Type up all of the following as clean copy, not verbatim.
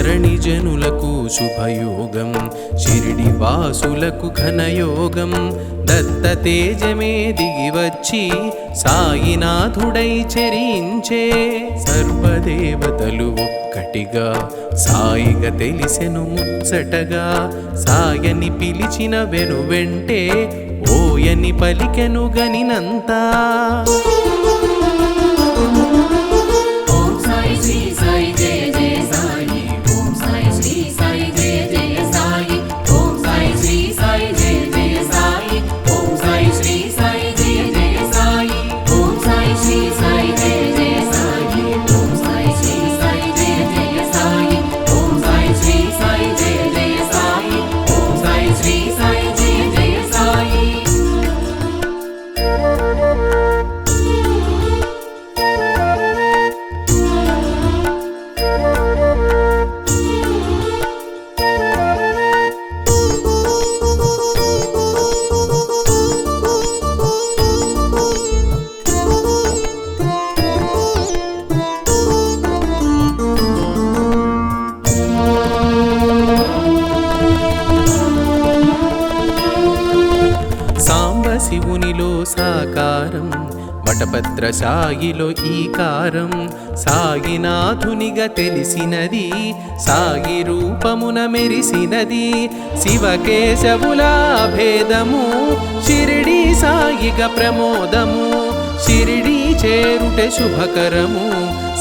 ధరణి జనులకు శుభయోగం, షిరిడి వాసులకు ఘనయోగం. దత్త తేజమే దిగివచ్చి సాయినాథుడై చెరించే, సర్వదేవతలు ఒక్కటిగా సాయిగా తెలిసెను ముచ్చటగా. సాయని పిలిచిన వెనువెంటే ఓయని పలికెను గనినంతా. శివునిలో సాకారం, వటపత్ర సాయిలో ఈకారం. సాయినాథునిగా తెలిసినది, సాయి రూపమున మెరిసినది. శివకేశవుల భేదము, షిరిడి సాయిగా ప్రమోదము. షిరిడి చేరుటే శుభకరము,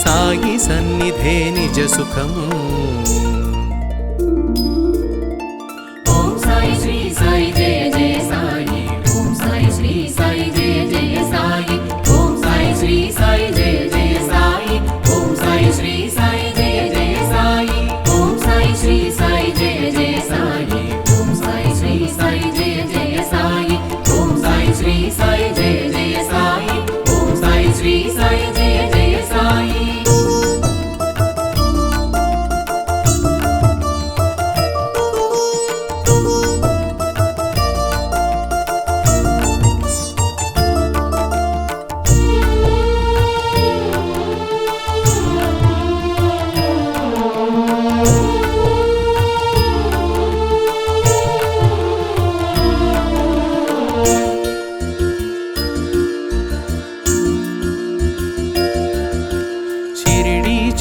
సాయి సన్నిధే నిజ సుఖము. ఓం సాయి శ్రీ సాయి జయ జయ సాయి, ఓం సాయి శ్రీ సాయి జయ జయ సాయి, ఓం సాయి శ్రీ సాయి జయ జయ సాయి, ఓం సాయి శ్రీ సాయి జయ జయ సాయి, ఓం సాయి శ్రీ సాయి జయ జయ సాయి, ఓం సాయి శ్రీ సాయి జయ జయ సాయి, ఓం సాయి శ్రీ సాయి జయ జయ సాయి, ఓం సాయి శ్రీ సాయి జయ జయ సాయి.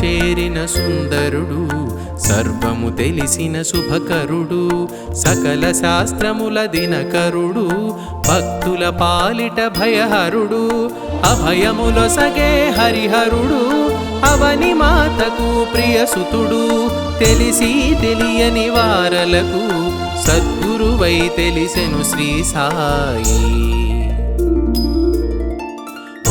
చేరిన సుందరుడు, సర్వము తెలిసిన శుభకరుడు. సకల శాస్త్రముల దినకరుడు, భక్తుల పాలిట భయహరుడు. అభయములొసగే హరిహరుడు, అవని మాతకు ప్రియసుతుడు. తెలిసి తెలియని వారలకు సద్గురువై తెలిసెను శ్రీ సాయి.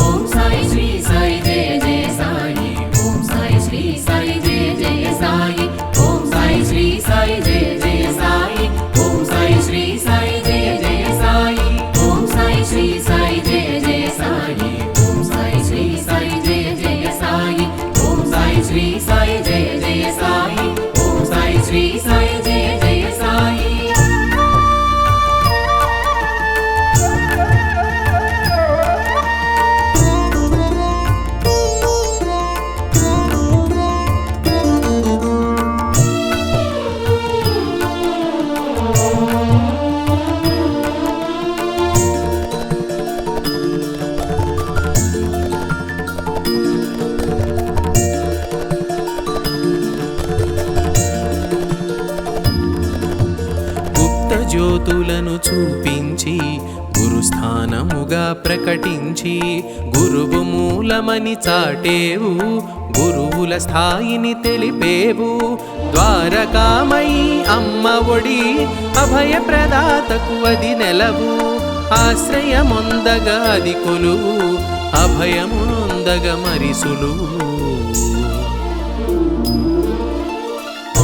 ఓం సాయి శ్రీ సాయి జయ జయ సాయి, ఓం సాయి శ్రీ సాయి జయ జయ సాయి, ఓం సాయి శ్రీ సాయి జయ జయ సాయి, ఓం సాయి శ్రీ సాయి జయ జయ సాయి, ఓం సాయి శ్రీ సాయి జయ జయ సాయి, ఓం సాయి శ్రీ సాయి జయ జయ సాయి, ఓం సాయి శ్రీ సాయి జయ జయ సాయి, ఓం సాయి శ్రీ సాయి జయ జయ సాయి. జ్యోతులను చూపించి గురుస్థానముగా ప్రకటించి, గురువు మూలమని చాటేవు, గురువుల స్థాయిని తెలిపేవు. ద్వారకామయి అమ్మ ఒడి, అభయ ప్రదాతకు అది నెలవు. ఆశ్రయమొందగా అది కొలువు, అభయమునొందగా మరి సులువు.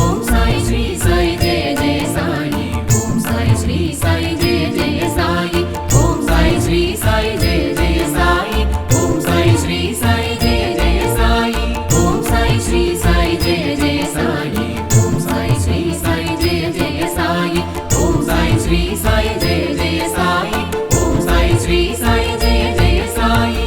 ఓం సాయి శ్రీ సాయి జయ జయ సాయి, ఓం సాయి శ్రీ సాయి జయ జయ సాయి, ఓం సాయి శ్రీ సాయి జయ జయ సాయి, ఓం సాయి శ్రీ సాయి జయ జయ సాయి, ఓం సాయి శ్రీ సాయి జయ జయ సాయి, ఓం సాయి శ్రీ సాయి జయ జయ సాయి, ఓం సాయి శ్రీ సాయి జయ జయ సాయి, ఓం సాయి శ్రీ సాయి జయ జయ సాయి.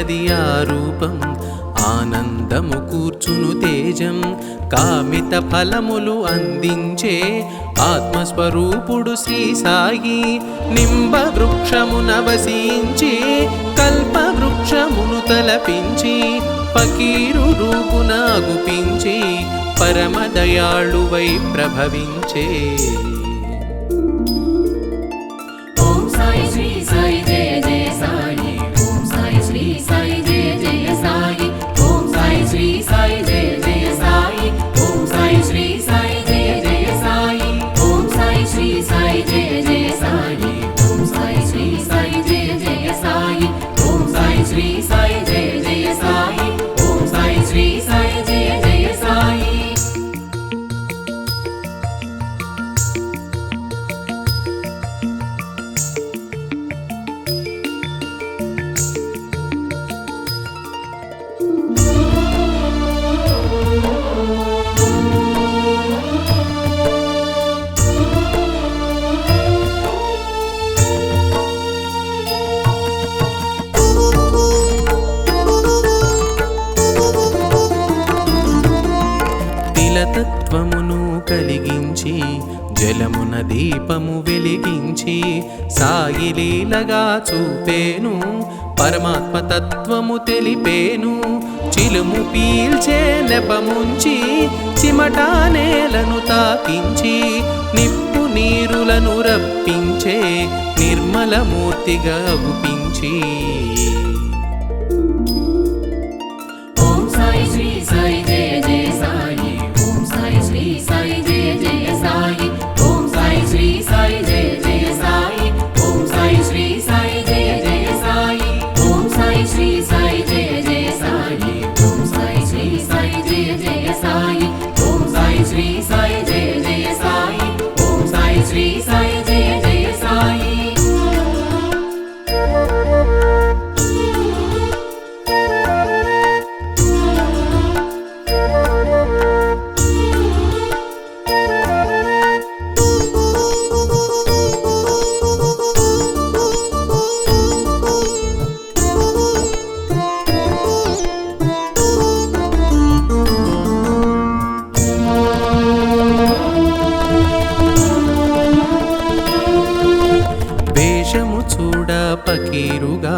కలిగినది ఆ రూపం ఆనందము కూర్చును తేజం కామిత ఫలములు అందించే ఆత్మస్వరూపుడు శ్రీ సాయి నింబ వృక్షమున వసించి కల్ప వృక్షమును తలపించి ఫకీరు రూపున గుపించి పరమదయాళువై ప్రభవించే ఓం సాయి శ్రీ సాయి జయ జయ సాయి ఓం సాయి శ్రీ సాయి జయ జయ సాయి ఓం సాయి శ్రీ సాయి జయ జయ సాయి ఓం సాయి శ్రీ సాయి జయ జయ సాయి ఓం సాయి శ్రీ సాయి జయ జయ సాయి ఓం సాయి శ్రీ సాయి జయ జయ సాయి ఓం సాయి శ్రీ సాయి జయ జయ సాయి ఓం సాయి శ్రీ సాయి జయ జయ సాయి తత్వమును కలిగించి జలమున దీపము వెలిగించి సాయి లీలగా చూపేను పరమాత్మ తత్వము తెలిపేను చిలుము పీల్చే నెపముంచి చిమటా నేలను తాకించి నిప్పు నీరులను రప్పించే నిర్మలమూర్తిగా గుపించి ఓం సాయి శ్రీ సాయి జయ జయ సాయి ఓం సాయి శ్రీ సాయి జయ జయ సాయి ఓం సాయి శ్రీ సాయి జయ జయ సాయి ఓం సాయి శ్రీ సాయి జయ జయ సాయి ఓం సాయి శ్రీ సాయి జయ జయ సాయి ఓం సాయి శ్రీ సాయి జయ జయ సాయి ఓం సాయి శ్రీ సాయి జయ జయ సాయి ఓం సాయి శ్రీ సాయి జయ జయ సాయి వేషము చూడ పకీరుగా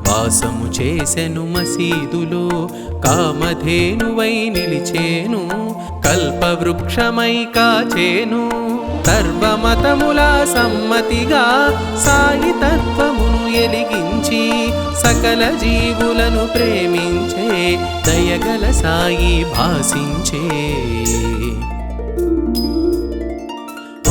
వాసము చేసెను మసీదులో కామధేనువై నిలిచేను కల్పవృక్షమై కాచేను సర్వమతముల సమ్మతిగా సాయి తత్వమును ఎలిగించి సకల జీవులను ప్రేమించే దయగల సాయి భాసించే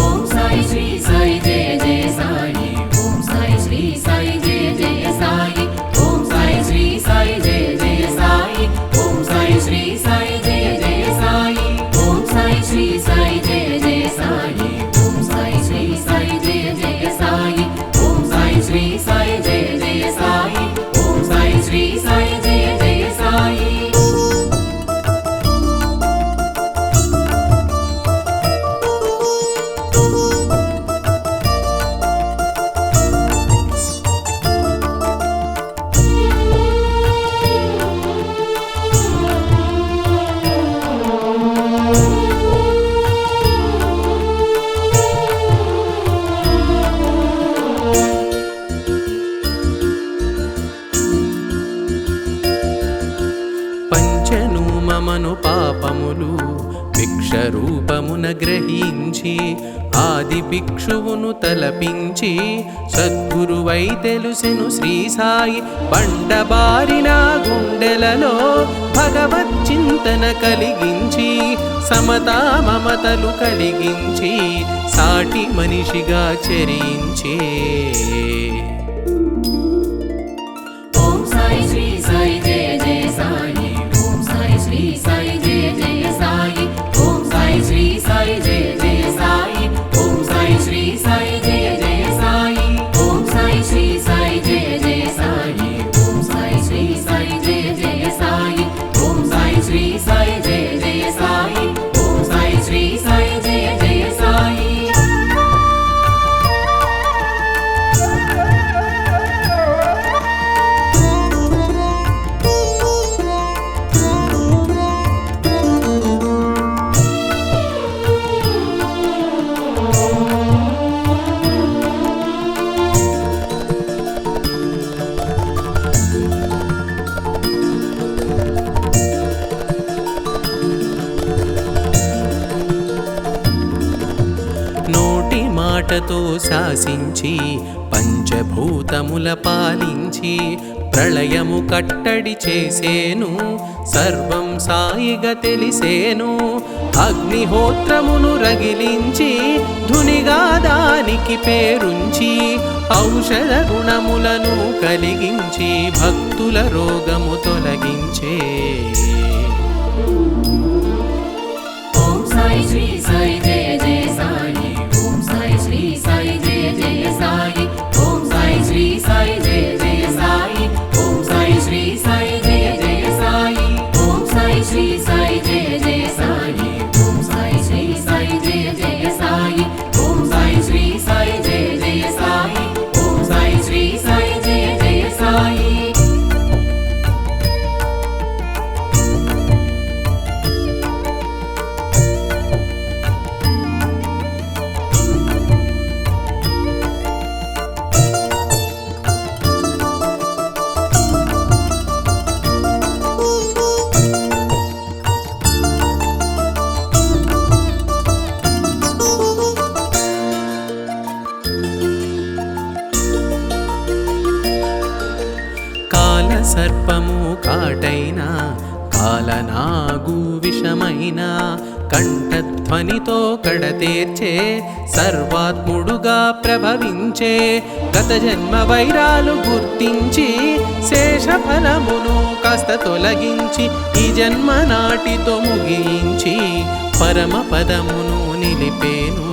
ఓం సాయి శ్రీ సాయి జయ జయ సాయి ఓం సాయి శ్రీ సాయి జయ జయ సాయి ఓం సాయి శ్రీ సాయి జయ జయ సాయి ఓం సాయి శ్రీ సాయి జయ జయ సాయి ఓం సాయి శ్రీ సాయి జయ జయ సాయి ఓం సాయి శ్రీ సాయి జయ జయ సాయి ఓం సాయి శ్రీ సాయి జయ జయ సాయి ఓం సాయి శ్రీ సాయి జయ జయ సాయి పంచను మమను పాపములు భిక్ష రూపమున గ్రహించి ఆది భిక్షువును తలపించి సద్గురువై తెలుసెను శ్రీ సాయి బండబారిన గుండెలలో భగవచ్చింతన కలిగించి సమతా మమతలు కలిగించి సాటి మనిషిగా చరించి ఓం సాయి శ్రీ సాయి జయ జయ సాయి ఓం సాయి శ్రీ సాయి జయ జయ సాయి ఓం సాయి శ్రీ సాయి జయ జయ సాయి ఓం సాయి శ్రీ సాయి జయ జయ సాయి ఓం సాయి శ్రీ సాయి జయ జయ సాయి ఓం సాయి శ్రీ సాయి జయ జయ సాయి ఓం సాయి శ్రీ సాయి జయ జయ సాయి ఓం సాయి శ్రీ సాయి జయ జయ సాయి మాటతో శాసించి పంచభూతముల పాలించి ప్రళయము కట్టడి చేసేను సర్వం సాయిగా తెలిసేను అగ్నిహోత్రమును రగిలించి ధునిగా దానికి పేరుంచి ఔషధ గుణములను కలిగించి భక్తుల రోగము తొలగించే ఓం సాయి శ్రీ సాయి జయ జయ సాయి ఓం సాయి శ్రీ సాయి జయ జయ సాయి ఓం సాయి శ్రీ సాయి జయ జయ సాయి ఓం సాయి శ్రీ సాయి జయ జయ సాయి ఓం సాయి శ్రీ సాయి జయ జయ సాయి ఓం సాయి శ్రీ సాయి జయ జయ సాయి ఓం సాయి శ్రీ సాయి జయ జయ సాయి ఓం సాయి శ్రీ సాయి జయ జయ సాయి సర్పము కాటైనా కాలనాగు విషమైన కంఠధ్వనితో కడతేర్చే సర్వాత్ముడుగా ప్రభవించే గత జన్మ వైరాలు గుర్తించి శేషఫలమును కాస్త తొలగించి ఈ జన్మ నాటితో ముగించి పరమ పదమును నిలిపేను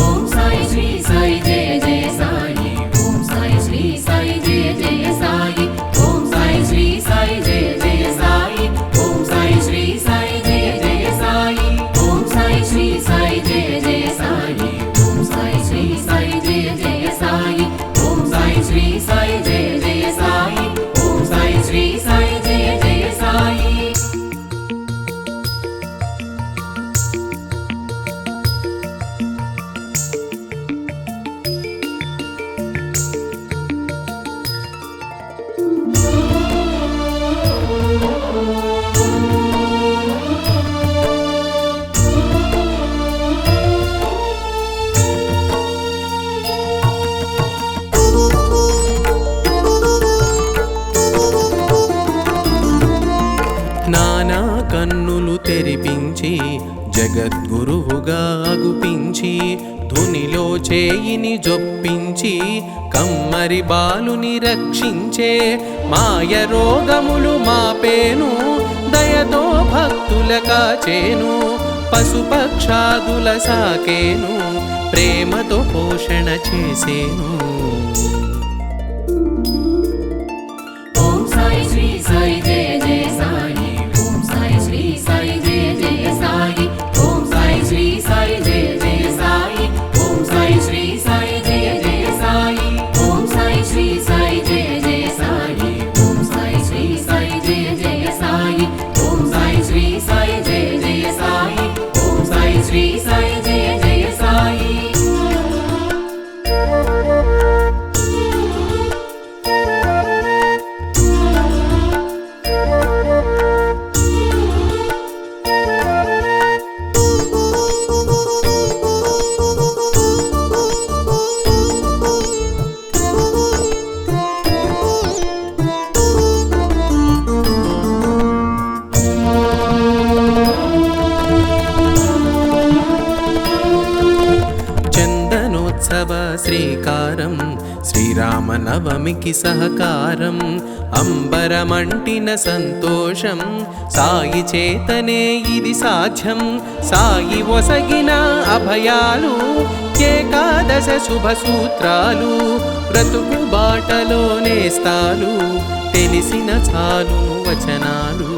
ఓం సాయి శ్రీ సాయి జయ జయ సాయి ఓం సాయి శ్రీ సాయి జయ జయ సాయి ఓం సాయి శ్రీ సాయి జయ జయ సాయి ఓం సాయి శ్రీ సాయి జయ జయ సాయి ఓం సాయి శ్రీ సాయి జయ జయ సాయి ఓం సాయి శ్రీ సాయి జయ జయ సాయి ఓం సాయి శ్రీ సాయి జయ జయ సాయి ఓం సాయి శ్రీ సాయి జయ జయ సాయి నానా కన్నులు తెరిపించి జగద్గురువుగా అగుపించి ధునిలో చేయిని జొప్పించి కమ్మరి బాలుని రక్షించే మాయ రోగములు మాపేను దయతో భక్తుల కాచేను పశుపక్షాదుల సాకేను ప్రేమతో పోషణ చేసేను ఓం సాయి శ్రీ సాయి జయ జయ సాయి ఓం సాయి శ్రీ సాయి జయ జయ సాయి ఓం సాయి శ్రీ సాయి జయ జయ సాయి ఓం సాయి శ్రీ సాయి జయ జయ సాయి ఓం సాయి శ్రీ సాయి జయ జయ సాయి ఓం సాయి శ్రీ సాయి జయ జయ సాయి ఓం సాయి శ్రీ సాయి జయ జయ సాయి ఓం సాయి శ్రీ సాయి జయ జయ సాయి చందనోత్సవ శ్రీకారం శ్రీరామనవమికి సహకారం అంబరమంటిన సంతోషం సాయి చేతనే ఇది సాధ్యం సాయి ఒసగిన అభయాలు ఏకాదశ శుభ సూత్రాలు బ్రతుకు బాటలో నేస్తాలు తెలిసిన చాలును వచనాలు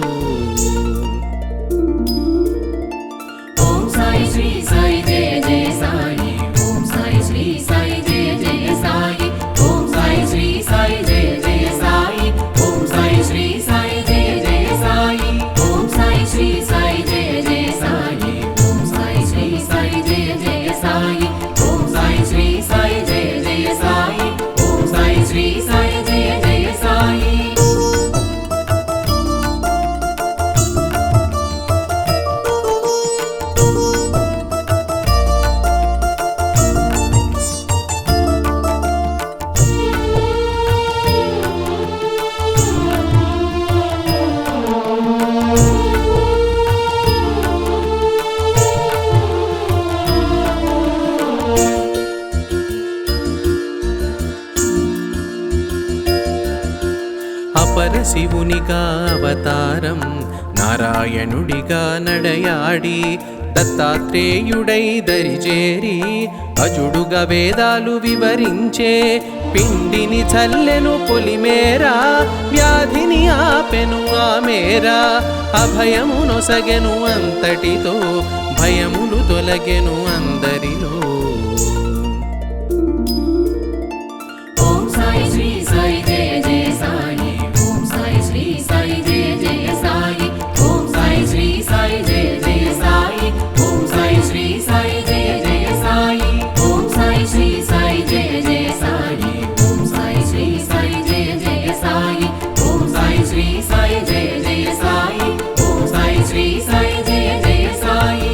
ఓం సాయి శ్రీ సాయి జయ జయ సాయి ఓం సాయి శ్రీ సాయి జయ జయ సాయి ఓం సాయి శ్రీ సాయి జయ జయ సాయి ఓం సాయి శ్రీ సాయి జయ జయ సాయి ఓం సాయి శ్రీ సాయి జయ జయ సాయి ఓం సాయి శ్రీ సాయి జయ జయ సాయి ఓం సాయి శ్రీ సాయి జయ జయ సాయి ఓం సాయి శ్రీ సాయి జయ జయ సాయి నారాయణుడిగా నడయాడి దత్తాత్రేయుడై దరిజేరి అజుడుగా వేదాలు వివరించే పిండిని చల్లెను పొలిమేరా వ్యాధిని ఆపెను ఆమేరా అభయము నొసగెను అంతటితో భయములు తొలగెను అందరిలో. ఓం సాయి శ్రీ సాయి జయ జయ సాయి ఓం సాయి శ్రీ సాయి జయ జయ సాయి ఓం సాయి శ్రీ సాయి జయ జయ సాయి ఓం సాయి శ్రీ సాయి జయ జయ సాయి ఓం సాయి శ్రీ సాయి జయ జయ సాయి ఓం సాయి శ్రీ సాయి జయ జయ సాయి ఓం సాయి శ్రీ సాయి జయ జయ సాయి ఓం సాయి శ్రీ సాయి జయ జయ సాయి.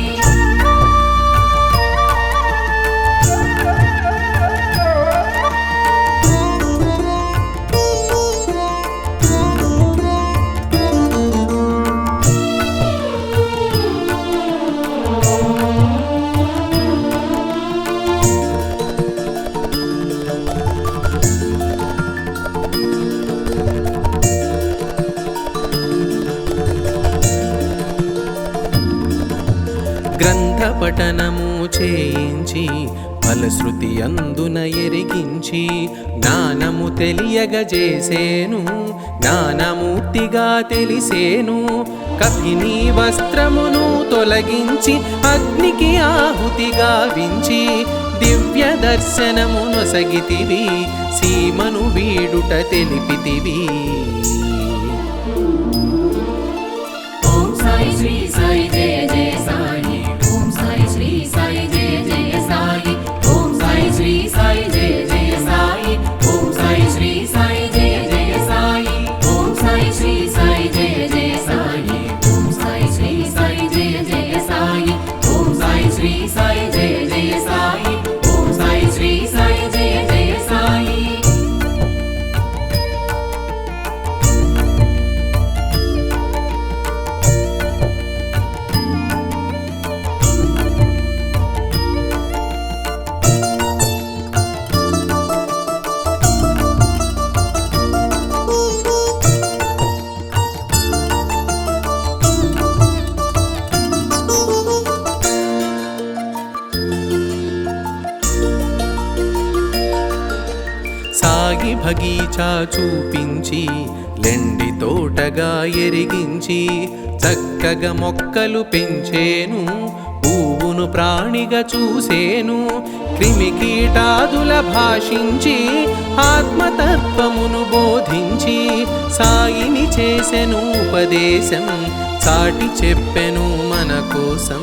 గ్రంథ పఠనము చేయించి ఫలశ్రుతి అందున ఎరిగించి జ్ఞానము తెలియగజేసేను జ్ఞానమూర్తిగా తెలిసేను. కపిని వస్త్రమును తొలగించి అగ్నికి ఆహుతిగా వించి దివ్య దర్శనము నొసగితివి సీమను వీడుట తెలిపితివి. ఓం సాయి శ్రీ సాయి జయ జయ సాయి ఓం సాయి శ్రీ సాయి జయ జయ సాయి ఓం సాయి శ్రీ సాయి జయ జయ సాయి ఓం సాయి శ్రీ సాయి జయ జయ సాయి ఓం సాయి శ్రీ సాయి జయ జయ సాయి ఓం సాయి శ్రీ సాయి జయ జయ సాయి ఓం సాయి శ్రీ సాయి జయ జయ సాయి ఓం సాయి శ్రీ సాయి జయ జయ సాయి. సాగి భగీచా చూపించి లెండి తోటగా ఎరిగించి చక్కగా మొక్కలు పెంచేను పువ్వును ప్రాణిగా చూసేను క్రిమికీటాదుల భాషించి ఆత్మతత్వమును బోధించి సాయిని చేసెను ఉపదేశం చాటి చెప్పెను మన కోసం.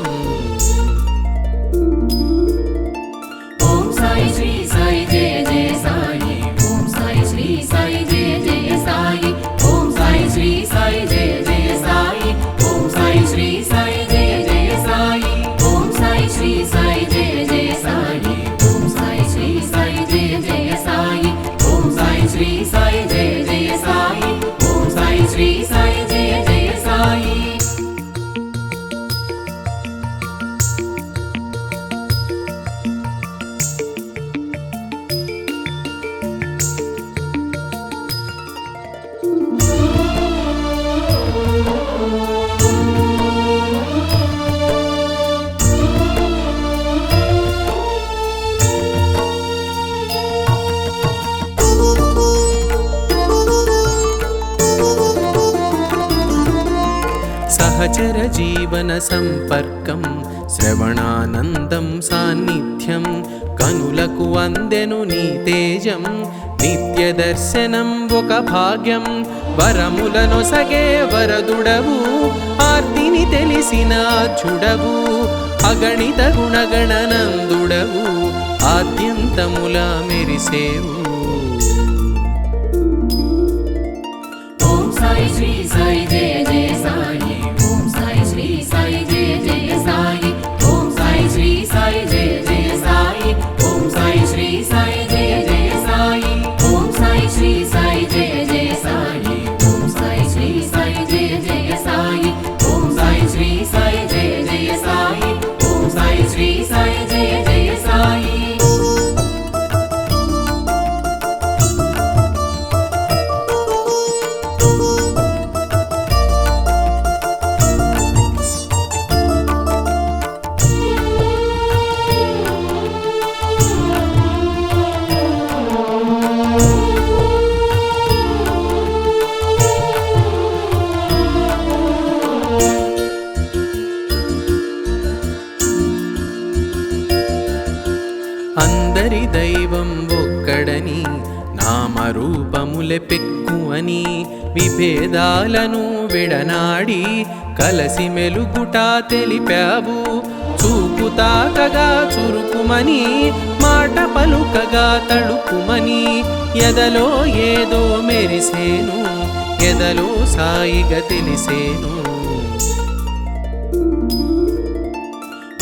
ఓం సాయి శ్రీ సాయి జయ జయ సాయి ఓం సాయి శ్రీ సాయి జయ జయ సాయి ఓం సాయి శ్రీ సాయి జయ జయ సాయి ఓం సాయి శ్రీ సాయి జయ జయ సాయి ఓం సాయి శ్రీ సాయి జయ జయ సాయి ఓం సాయి శ్రీ సాయి జయ జయ సాయి ఓం సాయి శ్రీ సాయి జయ జయ సాయి ఓం సాయి శ్రీ సాయి జయ జయ సాయి. సహచర జీవన సంపర్కం శ్రవణానందం సాన్నిధ్యం కనులకు అందెను నీ తేజం నిత్య దర్శనం ఒక భాగ్యం వరములనొసగే వరదుడవు ఆర్తిని తెలిసిన అర్జుడవు అగణిత గుణగణనందుడవు ఆద్యంతముల మెరిసేవు. ఓం సాయి శ్రీ సాయి జయ జయ సాయి ఓం సాయి శ్రీ సాయి జయ జయ సాయి ఓం సాయి శ్రీ సాయి జయ జయ సాయి ఓం సాయి శ్రీ సాయి జయ జయ సాయి ఓం సాయి శ్రీ సాయి జయ జయ సాయి ఓం సాయి శ్రీ సాయి జయ జయ సాయి ఓం సాయి శ్రీ సాయి జయ జయ సాయి ఓం సాయి శ్రీ సాయి జయ జయ సాయి. పొల్లె పెక్కు అని విభేదాలను విడనాడి కలసి మెలుగుట తెలిపావు. చూపు తాకగా చురుకుమని మాట పలుకగా తడుకుమని ఎదలో ఏదో మెరిసేను, ఎదలో సాయిగా తెలిసేను.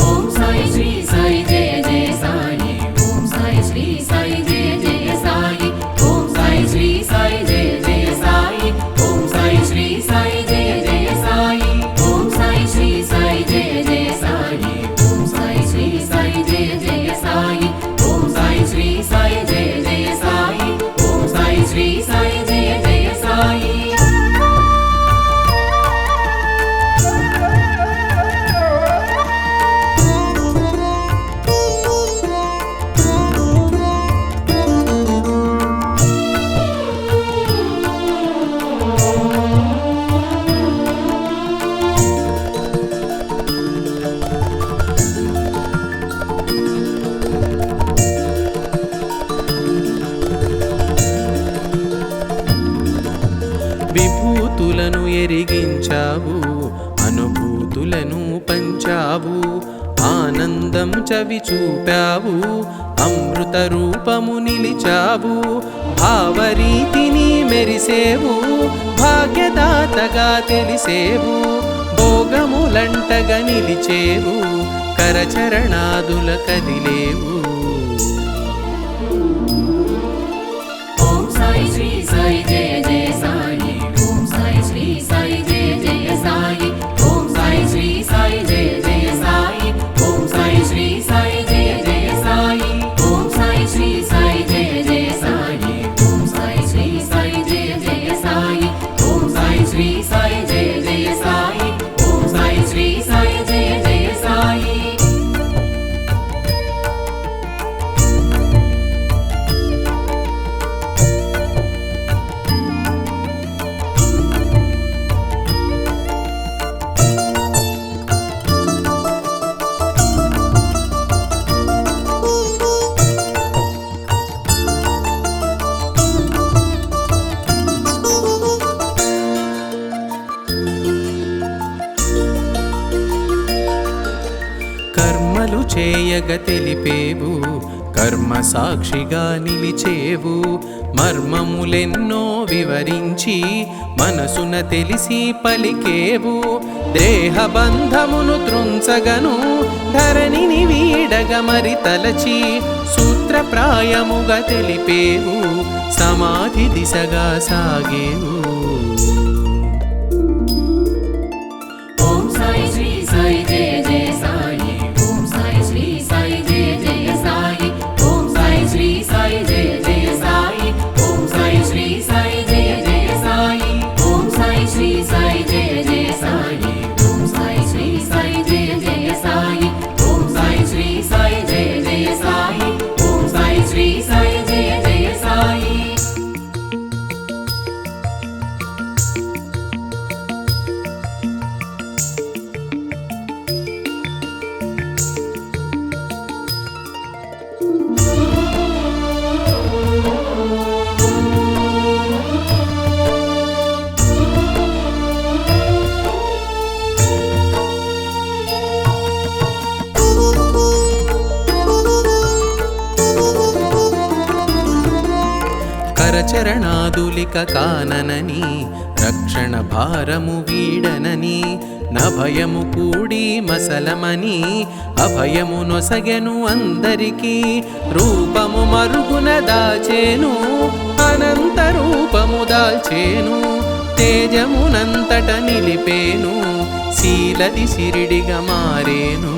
ఓం సాయి శ్రీ సాయి జయ జయ సాయి. ఓం సాయి శ్రీ సాయి జయ జయ సాయి. ఓం సాయి శ్రీ సాయి జయ జయ సాయి. ఓం సాయి శ్రీ సాయి జయ జయ సాయి. ఓం సాయి శ్రీ సాయి జయ జయ సాయి. ఓం సాయి శ్రీ సాయి జయ జయ సాయి. ఓం సాయి శ్రీ సాయి జయ జయ సాయి. ఓం సాయి శ్రీ సాయి జయ జయ సాయి. విభూతులను ఎరిగించావు, అనుభూతులను పంచావు, ఆనందం చవి చూపావు, అమృత రూపము నిలిచావు. భావరీతిని మెరిసేవు, భాగ్యదాతగా తెలిసేవు, భోగములంటగా నిలిచేవు, కరచరణాదుల కదిలేవు. ఓం సాయి శ్రీ సాయి జయ జయ సాయి. ఓం సాయి శ్రీ సాయి జయ జయ సాయి. ఓం సాయి శ్రీ సాయి జయ జయ సాయి. ఓం సాయి శ్రీ సాయి జయ జయ సాయి. ఓం సాయి శ్రీ సాయి జయ జయ సాయి. ఓం సాయి శ్రీ సాయి జయ జయ సాయి. ఓం సాయి శ్రీ సాయి జయ జయ సాయి. ఓం సాయి శ్రీ సాయి జయ జయ సాయి. కర్మలు చేయగ తెలిపేవు, కర్మ సాక్షిగా నిలిచేవు, మర్మములెన్నో వివరించి మనసున తెలిసి పలికేవు. దేహబంధమును త్రుంచగను ధరణిని వీడగ మరి తలచి సూత్రప్రాయముగా తెలిపేవు, సమాధి దిశగా సాగేవు. ఓం సాయి శ్రీ సాయి జయ జయ సాయి. ఓం సాయి శ్రీ సాయి జయ జయ సాయి. ఓం సాయి శ్రీ సాయి జయ జయ సాయి. ఓం సాయి శ్రీ సాయి జయ జయ సాయి. ఓం సాయి శ్రీ సాయి జయ జయ సాయి. ఓం సాయి శ్రీ సాయి జయ జయ సాయి. ఓం సాయి శ్రీ సాయి జయ జయ సాయి. ఓం సాయి శ్రీ సాయి జయ జయ సాయి. కరచరణాదులిక కాననని రక్షణ భారము వీడనని నభయము కూడి మసలమని అభయము నొసగెను అందరికీ. రూపము మరుగున దాచేను, అనంత రూపము దాల్చేను, తేజమునంతట నిలిపేను, శీలది సిరిడిగా మారేను.